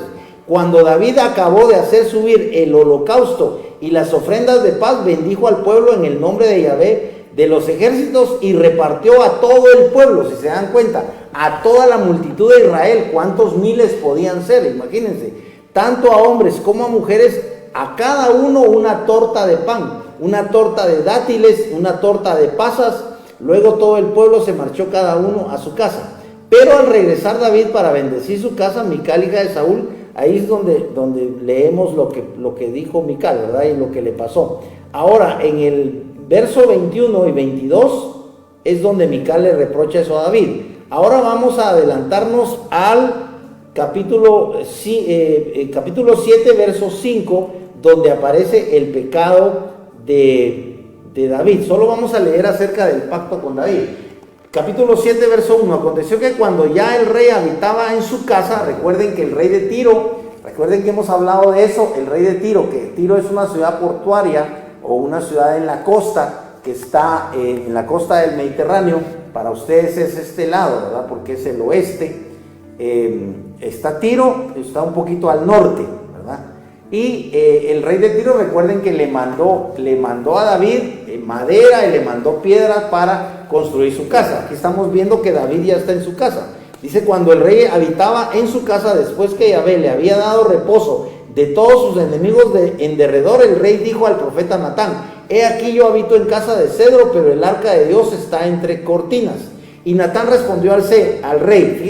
Cuando David acabó de hacer subir el holocausto y las ofrendas de paz, bendijo al pueblo en el nombre de Yahvé de los ejércitos y repartió a todo el pueblo. Si se dan cuenta, a toda la multitud de Israel, ¿cuántos miles podían ser? Imagínense, tanto a hombres como a mujeres, a cada uno una torta de pan, una torta de dátiles, una torta de pasas. Luego todo el pueblo se marchó cada uno a su casa. Pero al regresar David para bendecir su casa, Mical, hija de Saúl, ahí es donde leemos lo que dijo Mical, ¿verdad? Y lo que le pasó. Ahora, en el verso 21 y 22 es donde Mical le reprocha eso a David. Ahora vamos a adelantarnos al capítulo 7, verso 5, donde aparece el pecado de David. Solo vamos a leer acerca del pacto con David. Capítulo 7, verso 1. Aconteció que cuando ya el rey habitaba en su casa, recuerden que el rey de Tiro, recuerden que hemos hablado de eso, el rey de Tiro, que Tiro es una ciudad portuaria o una ciudad en la costa, que está en la costa del Mediterráneo. Para ustedes es este lado, ¿verdad? Porque es el oeste. Está Tiro, está un poquito al norte, ¿verdad? Y el rey de Tiro, recuerden que le mandó a David madera y le mandó piedras para construir su casa. Aquí estamos viendo que David ya está en su casa. Dice, cuando el rey habitaba en su casa, después que Yahvé le había dado reposo de todos sus enemigos en derredor, el rey dijo al profeta Natán: he aquí yo habito en casa de cedro, pero el arca de Dios está entre cortinas. Y Natán respondió al rey.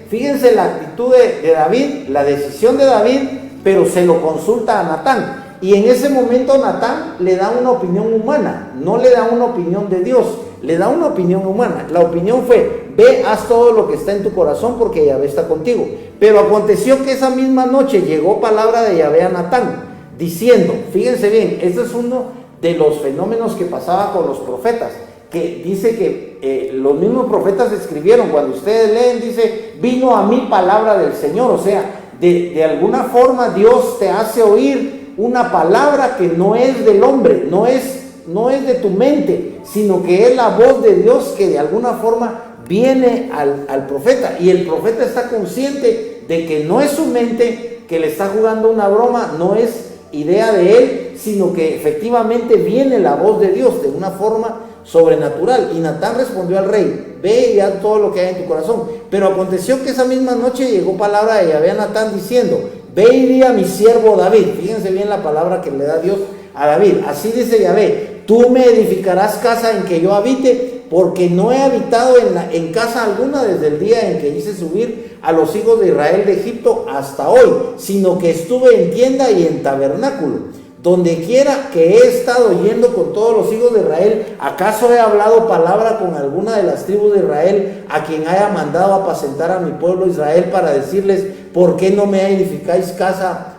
Fíjense la actitud de David, la decisión de David, pero se lo consulta a Natán. Y en ese momento Natán le da una opinión humana, no le da una opinión de Dios, le da una opinión humana. La opinión fue: ve, haz todo lo que está en tu corazón porque Yahvé está contigo. Pero aconteció que esa misma noche llegó palabra de Yahvé a Natán, diciendo, fíjense bien, este es uno de los fenómenos que pasaba con los profetas, que dice que los mismos profetas escribieron, cuando ustedes leen, dice, vino a mí palabra del Señor. O sea, de alguna forma Dios te hace oír una palabra que no es del hombre, no es de tu mente, sino que es la voz de Dios que de alguna forma viene al profeta, y el profeta está consciente de que no es su mente que le está jugando una broma, no es idea de él, sino que efectivamente viene la voz de Dios de una forma sobrenatural. Y Natán respondió al rey: ve y haz todo lo que hay en tu corazón. Pero aconteció que esa misma noche llegó palabra de Yahvé a Natán diciendo: ve y di a mi siervo David. Fíjense bien la palabra que le da Dios a David. Así dice Yahvé: tú me edificarás casa en que yo habite, porque no he habitado en casa alguna desde el día en que hice subir a los hijos de Israel de Egipto hasta hoy, sino que estuve en tienda y en tabernáculo. Donde quiera que he estado yendo con todos los hijos de Israel, ¿acaso he hablado palabra con alguna de las tribus de Israel, a quien haya mandado apacentar a mi pueblo Israel, para decirles: ¿por qué no me edificáis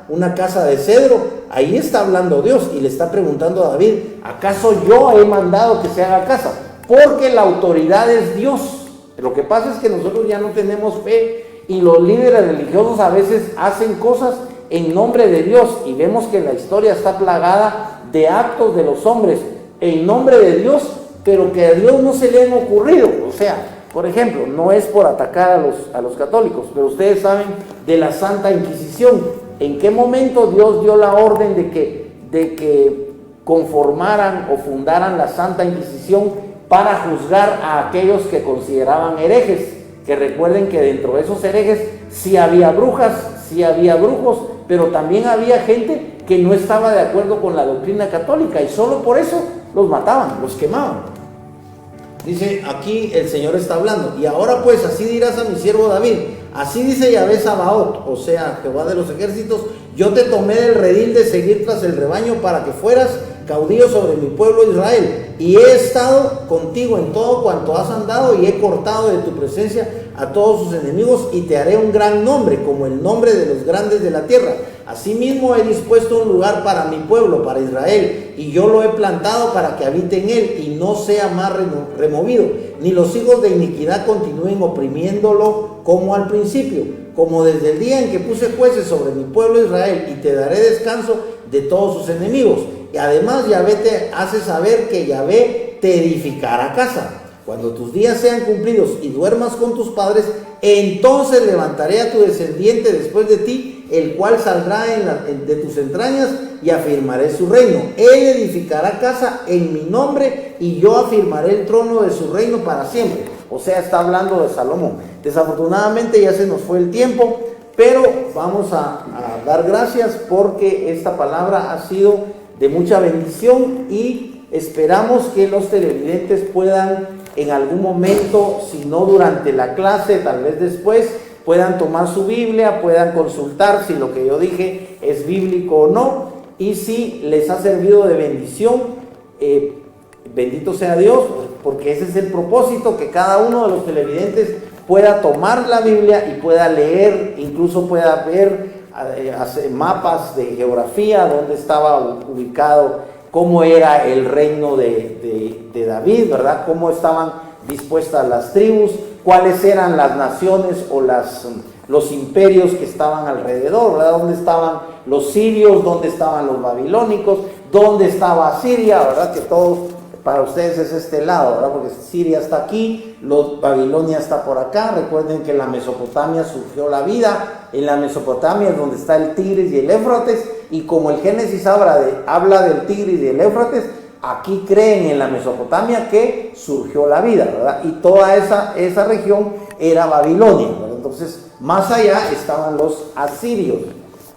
una casa de cedro? Ahí está hablando Dios y le está preguntando a David: ¿acaso yo he mandado que se haga casa? Porque la autoridad es Dios. Lo que pasa es que nosotros ya no tenemos fe, y los líderes religiosos a veces hacen cosas en nombre de Dios, y vemos que la historia está plagada de actos de los hombres en nombre de Dios, pero que a Dios no se le han ocurrido. O sea, por ejemplo, no es por atacar a los católicos, pero ustedes saben de la Santa Inquisición. ¿En qué momento Dios dio la orden de que conformaran o fundaran la Santa Inquisición para juzgar a aquellos que consideraban herejes? Que recuerden que dentro de esos herejes sí había brujas, sí había brujos, pero también había gente que no estaba de acuerdo con la doctrina católica, y solo por eso los mataban, los quemaban. Dice aquí el Señor está hablando: y ahora pues así dirás a mi siervo David: así dice Yahvé Sabaoth, o sea, Jehová de los ejércitos: yo te tomé del redil de seguir tras el rebaño para que fueras caudillo sobre mi pueblo Israel, y he estado contigo en todo cuanto has andado, y he cortado de tu presencia a todos sus enemigos, y te haré un gran nombre, como el nombre de los grandes de la tierra. Asimismo he dispuesto un lugar para mi pueblo, para Israel, y yo lo he plantado para que habite en él, y no sea más removido, ni los hijos de iniquidad continúen oprimiéndolo como al principio, como desde el día en que puse jueces sobre mi pueblo Israel, y te daré descanso de todos sus enemigos. Y además Yahvé te hace saber que Yahvé te edificará casa. Cuando tus días sean cumplidos y duermas con tus padres, entonces levantaré a tu descendiente después de ti, el cual saldrá de tus entrañas, y afirmaré su reino. Él edificará casa en mi nombre, y yo afirmaré el trono de su reino para siempre. O sea, está hablando de Salomón. Desafortunadamente ya se nos fue el tiempo, pero vamos a dar gracias porque esta palabra ha sido de mucha bendición, y esperamos que los televidentes puedan en algún momento, si no durante la clase, tal vez después, puedan tomar su Biblia, puedan consultar si lo que yo dije es bíblico o no, y si les ha servido de bendición, bendito sea Dios, porque ese es el propósito, que cada uno de los televidentes pueda tomar la Biblia y pueda leer, incluso pueda ver mapas de geografía, dónde estaba ubicado, cómo era el reino de David, ¿verdad? Cómo estaban dispuestas las tribus, cuáles eran las naciones o los imperios que estaban alrededor, ¿verdad? Dónde estaban los sirios, dónde estaban los babilónicos, dónde estaba Siria, ¿verdad? Que todo para ustedes es este lado, ¿verdad? Porque Siria está aquí, Babilonia está por acá. Recuerden que en la Mesopotamia surgió la vida. En la Mesopotamia es donde está el Tigris y el Éufrates, y como el Génesis habla del Tigris y el Éufrates, aquí creen en la Mesopotamia que surgió la vida, ¿verdad? Y toda esa región era Babilonia, ¿verdad? Entonces, más allá estaban los asirios,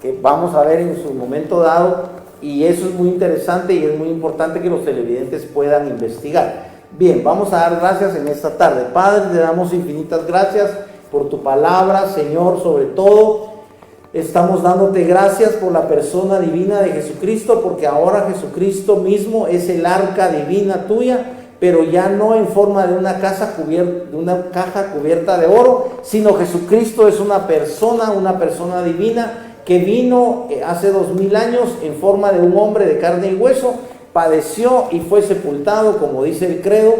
que vamos a ver en su momento dado. Y eso es muy interesante y es muy importante que los televidentes puedan investigar. Bien, vamos a dar gracias en esta tarde. Padre, te damos infinitas gracias por tu palabra, Señor. Sobre todo, estamos dándote gracias por la persona divina de Jesucristo, porque ahora Jesucristo mismo es el arca divina tuya, pero ya no en forma de una caja cubierta de oro, sino Jesucristo es una persona divina, que vino hace 2000 años en forma de un hombre de carne y hueso, padeció y fue sepultado, como dice el credo,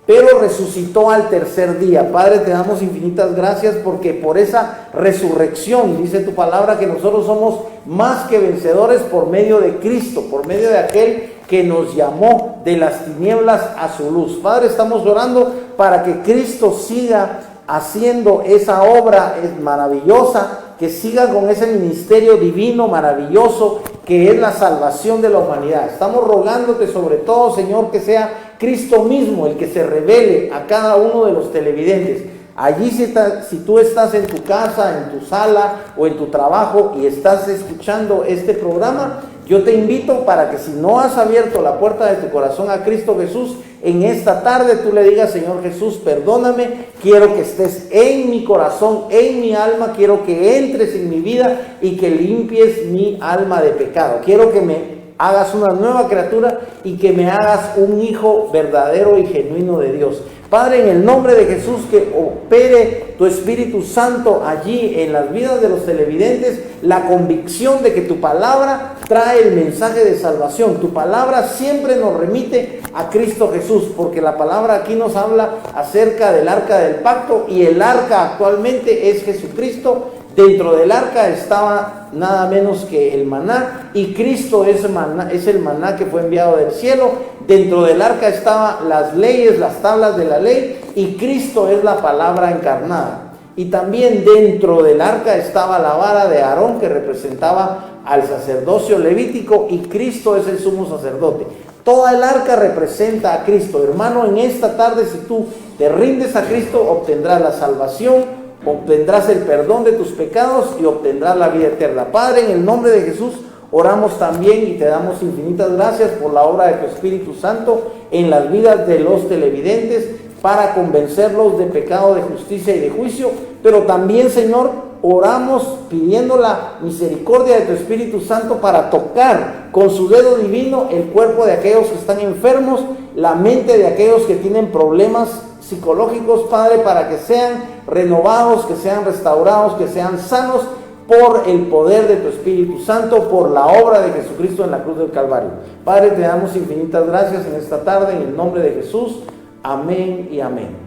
pero resucitó al tercer día. Padre, te damos infinitas gracias porque por esa resurrección, dice tu palabra, que nosotros somos más que vencedores por medio de Cristo, por medio de aquel que nos llamó de las tinieblas a su luz. Padre, estamos orando para que Cristo siga haciendo esa obra maravillosa, que siga con ese ministerio divino maravilloso que es la salvación de la humanidad. Estamos rogándote sobre todo, Señor, que sea Cristo mismo el que se revele a cada uno de los televidentes. Allí si tú estás en tu casa, en tu sala o en tu trabajo y estás escuchando este programa, yo te invito para que si no has abierto la puerta de tu corazón a Cristo Jesús, en esta tarde tú le digas: Señor Jesús, perdóname, quiero que estés en mi corazón, en mi alma, quiero que entres en mi vida y que limpies mi alma de pecado. Quiero que me hagas una nueva criatura y que me hagas un hijo verdadero y genuino de Dios. Padre, en el nombre de Jesús, que opere tu Espíritu Santo allí en las vidas de los televidentes, la convicción de que tu palabra trae el mensaje de salvación. Tu palabra siempre nos remite a Cristo Jesús, porque la palabra aquí nos habla acerca del arca del pacto, y el arca actualmente es Jesucristo. Dentro del arca estaba nada menos que el maná, y Cristo es el maná que fue enviado del cielo. Dentro del arca estaban las leyes, las tablas de la ley, y Cristo es la palabra encarnada. Y también dentro del arca estaba la vara de Aarón, que representaba al sacerdocio levítico, y Cristo es el sumo sacerdote. Toda el arca representa a Cristo. Hermano, en esta tarde, si tú te rindes a Cristo, obtendrás la salvación, obtendrás el perdón de tus pecados y obtendrás la vida eterna. Padre, en el nombre de Jesús, oramos también y te damos infinitas gracias por la obra de tu Espíritu Santo en las vidas de los televidentes, para convencerlos de pecado, de justicia y de juicio. Pero también, Señor, oramos pidiendo la misericordia de tu Espíritu Santo para tocar con su dedo divino el cuerpo de aquellos que están enfermos, la mente de aquellos que tienen problemas psicológicos, Padre, para que sean renovados, que sean restaurados, que sean sanos por el poder de tu Espíritu Santo, por la obra de Jesucristo en la cruz del Calvario. Padre, te damos infinitas gracias en esta tarde, en el nombre de Jesús. Amén y amén.